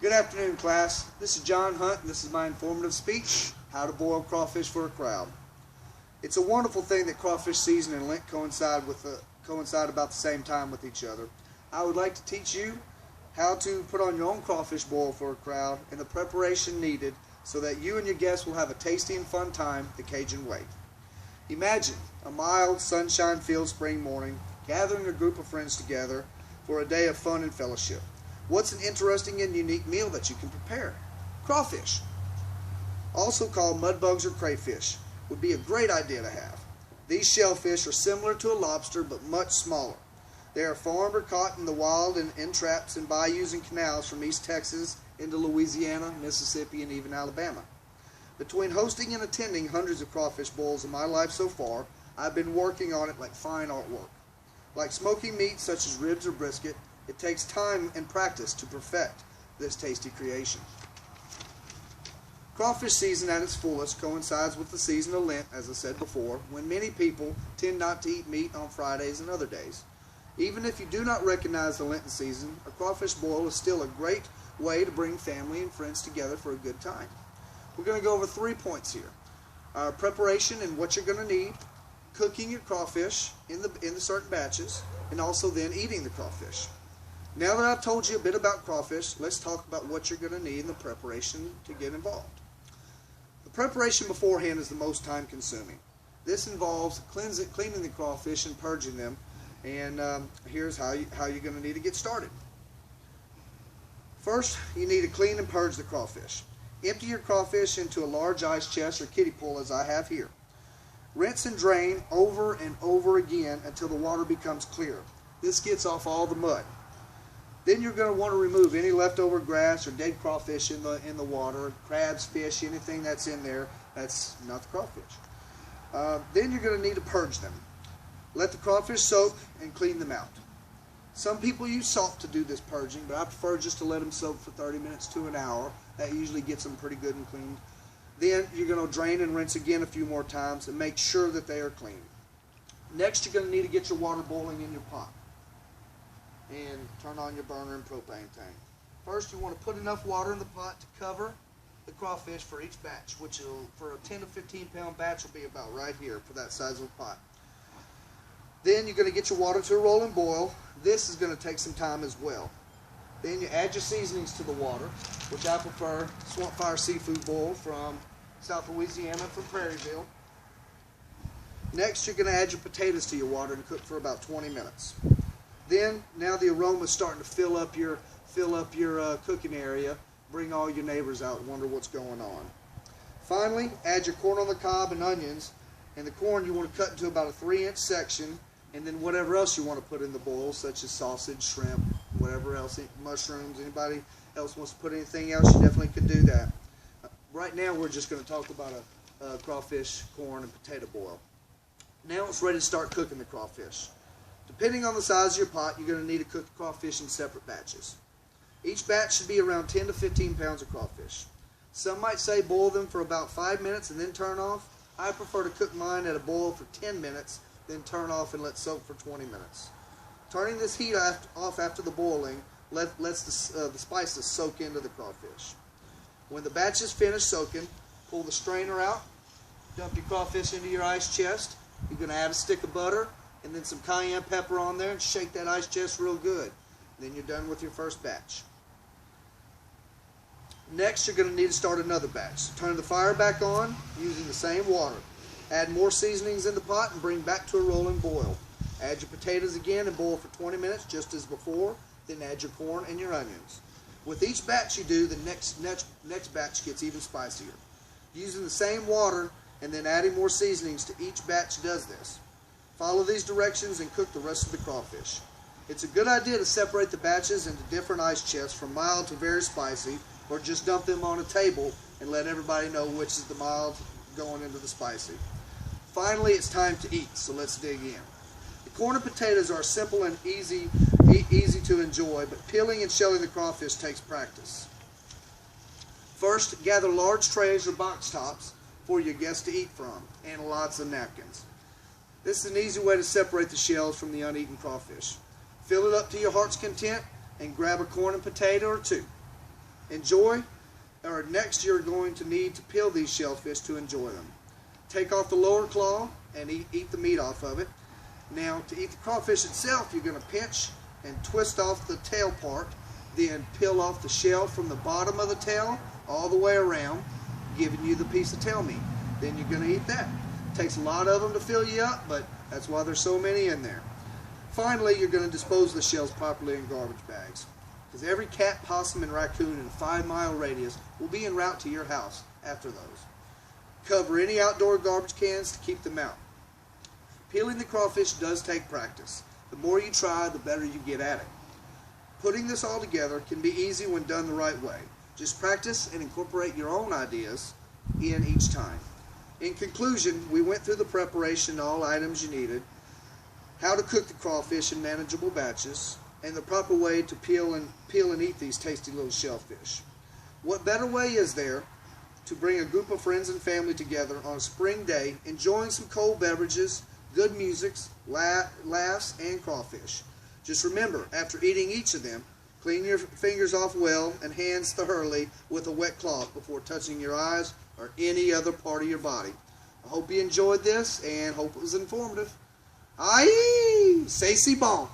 Good afternoon, class. This is John Hunt, and this is my informative speech, How to Boil Crawfish for a Crowd. It's a wonderful thing that crawfish season and Lent coincide about the same time with each other. I would like to teach you how to put on your own crawfish boil for a crowd and the preparation needed so that you and your guests will have a tasty and fun time the Cajun way. Imagine a mild, sunshine-filled spring morning, gathering a group of friends together for a day of fun and fellowship. What's an interesting and unique meal that you can prepare? Crawfish, also called mudbugs or crayfish, would be a great idea to have. These shellfish are similar to a lobster but much smaller. They are farmed or caught in the wild and in traps and bayous and canals from East Texas into Louisiana, Mississippi, and even Alabama. Between hosting and attending hundreds of crawfish boils in my life so far, I've been working on it like fine artwork. Like smoking meat such as ribs or brisket, it takes time and practice to perfect this tasty creation. Crawfish season at its fullest coincides with the season of Lent, as I said before, when many people tend not to eat meat on Fridays and other days. Even if you do not recognize the Lenten season, a crawfish boil is still a great way to bring family and friends together for a good time. We're going to go over 3 points here. Preparation and what you're going to need, cooking your crawfish in the certain batches, and also then eating the crawfish. Now that I've told you a bit about crawfish, let's talk about what you're going to need in the preparation to get involved. The preparation beforehand is the most time consuming. This involves cleaning the crawfish and purging them, and here's how you're going to need to get started. First, you need to clean and purge the crawfish. Empty your crawfish into a large ice chest or kiddie pool as I have here. Rinse and drain over and over again until the water becomes clear. This gets off all the mud. Then you're going to want to remove any leftover grass or dead crawfish in the water, crabs, fish, anything that's in there that's not the crawfish. Then you're going to need to purge them. Let the crawfish soak and clean them out. Some people use salt to do this purging, but I prefer just to let them soak for 30 minutes to an hour. That usually gets them pretty good and cleaned. Then you're going to drain and rinse again a few more times and make sure that they are clean. Next, you're going to need to get your water boiling in your pot and turn on your burner and propane tank. First, you want to put enough water in the pot to cover the crawfish for each batch, which will, for a 10 to 15 pound batch, will be about right here for that size of a pot. Then you're going to get your water to a rolling boil. This is going to take some time as well. Then you add your seasonings to the water, which I prefer Swamp Fire Seafood Boil from South Louisiana from Prairieville. Next, you're going to add your potatoes to your water and cook for about 20 minutes. Then, now the aroma is starting to fill up your cooking area. Bring all your neighbors out and wonder what's going on. Finally, add your corn on the cob and onions. And the corn you want to cut into about a 3-inch section, and then whatever else you want to put in the bowl, such as sausage, shrimp, whatever else, mushrooms. Anybody else wants to put anything else, you definitely could do that. Right now, we're just going to talk about a crawfish, corn, and potato boil. Now it's ready to start cooking the crawfish. Depending on the size of your pot, you're going to need to cook the crawfish in separate batches. Each batch should be around 10 to 15 pounds of crawfish. Some might say boil them for about 5 minutes and then turn off. I prefer to cook mine at a boil for 10 minutes, then turn off and let soak for 20 minutes. Turning this heat off after the boiling lets the spices soak into the crawfish. When the batch is finished soaking, pull the strainer out, dump your crawfish into your ice chest. You're going to add a stick of butter and then some cayenne pepper on there and shake that ice chest real good. Then you're done with your first batch. Next, you're going to need to start another batch. So turn the fire back on using the same water. Add more seasonings in the pot and bring back to a rolling boil. Add your potatoes again and boil for 20 minutes just as before. Then add your corn and your onions. With each batch you do, the next batch gets even spicier. Using the same water and then adding more seasonings to each batch does this. Follow these directions and cook the rest of the crawfish. It's a good idea to separate the batches into different ice chests from mild to very spicy, or just dump them on a table and let everybody know which is the mild going into the spicy. Finally, it's time to eat, so let's dig in. The corn and potatoes are simple and easy to enjoy, but peeling and shelling the crawfish takes practice. First, gather large trays or box tops for your guests to eat from, and lots of napkins. This is an easy way to separate the shells from the uneaten crawfish. Fill it up to your heart's content and grab a corn and potato or two. Next you're going to need to peel these shellfish to enjoy them. Take off the lower claw and eat the meat off of it. Now, to eat the crawfish itself, you're going to pinch and twist off the tail part, then peel off the shell from the bottom of the tail all the way around, giving you the piece of tail meat. Then you're going to eat that. Takes a lot of them to fill you up, but that's why there's so many in there. Finally, you're going to dispose of the shells properly in garbage bags, because every cat, possum, and raccoon in a 5-mile radius will be en route to your house after those. Cover any outdoor garbage cans to keep them out. Peeling the crawfish does take practice. The more you try, the better you get at it. Putting this all together can be easy when done the right way. Just practice and incorporate your own ideas in each time. In conclusion, we went through the preparation, all items you needed, how to cook the crawfish in manageable batches, and the proper way to peel and eat these tasty little shellfish. What better way is there to bring a group of friends and family together on a spring day, enjoying some cold beverages, good music, laughs, and crawfish. Just remember, after eating each of them, clean your fingers off well and hands thoroughly with a wet cloth before touching your eyes or any other part of your body. I hope you enjoyed this and hope it was informative. Aye, c'est si bon.